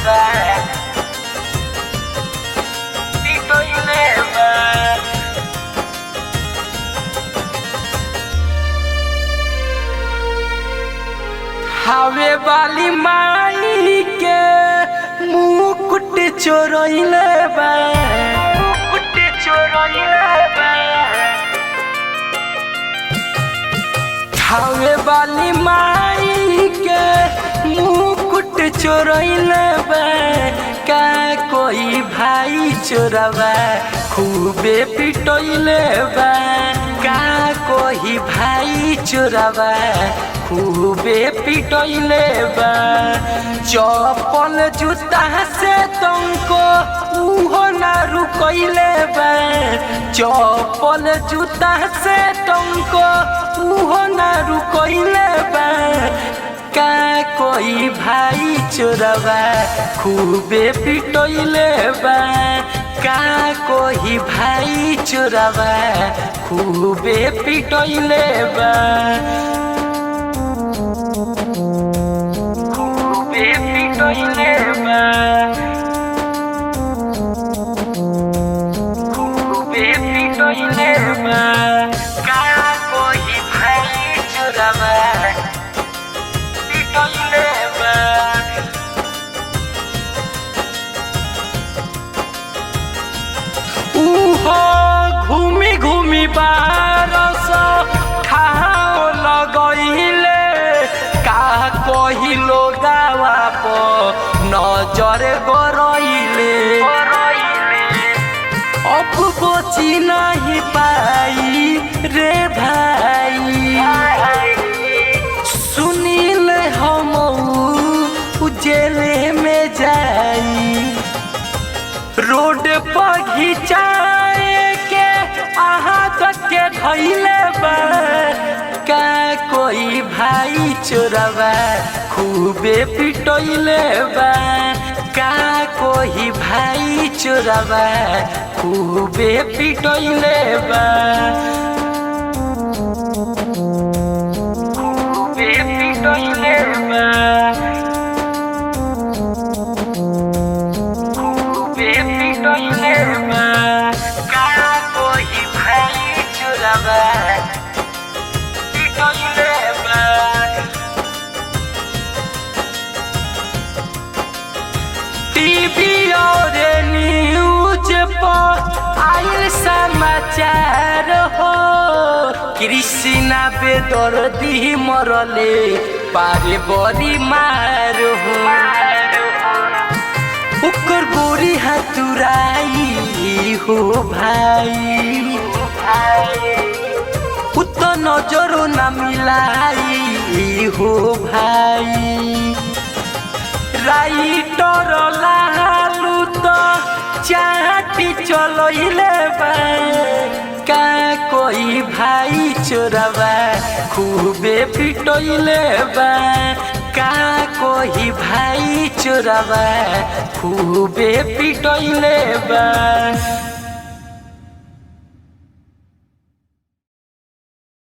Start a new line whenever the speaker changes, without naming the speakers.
चोरवा पिटोइले बा। हावे वाली माई के मुकुट चोरइले बा, मुकुट चोरइले बा। हावे वाली माई के मुकुट चोरइले बा, का कोई भाई चोरवा खूबे पिटोइले बा, का कोई भाई चोरवा खूबे पिटोइले बा। चप्पल जूता से तुमको उहो ना रुकइले बा, चप्पल जूता से तुमको उहो ना रुकइले बा, का कोई भाई चोरवा खूबे पिटोइले बा, का कोई भाई चोरवा खूबे पिटोइले बा, खूबे पिटोइले बा, खूबे पिटोइले बा, का कोई भाई चोरवा पिटोइले बा। उहो घूमी घूमी बारस ठाव लगइले, का कहिलो गावा प नजर गरइले, अब बची नहीं पाई रे भाई, सुनील हम जेले में जाई, रोड पर घिचाए के आहा तक के धइले बा, का कोई भाई चोरवा खूबे पिटोइले बा, का कोई भाई चोरवा खूबे पिटोइले बा, खूबे पिटोइले बा, पिटोइले बा, का कोई भाई चोरवा पिटोइले बा। टीवी और न्यूज पर आइल समाचार हो, कृष्णा बेदर्दी मरले पारे बड़ी मार हो, उकर गोरी हतुराई हो भाई, उत नजरो न मिलाई हो भाई, राइटर लालू तो चाटी चलोइले बा, का कोई भाई चोरवा खूबे पिटोइले बा, का कोई भाई चोरवा खूबे पिटोइले बा।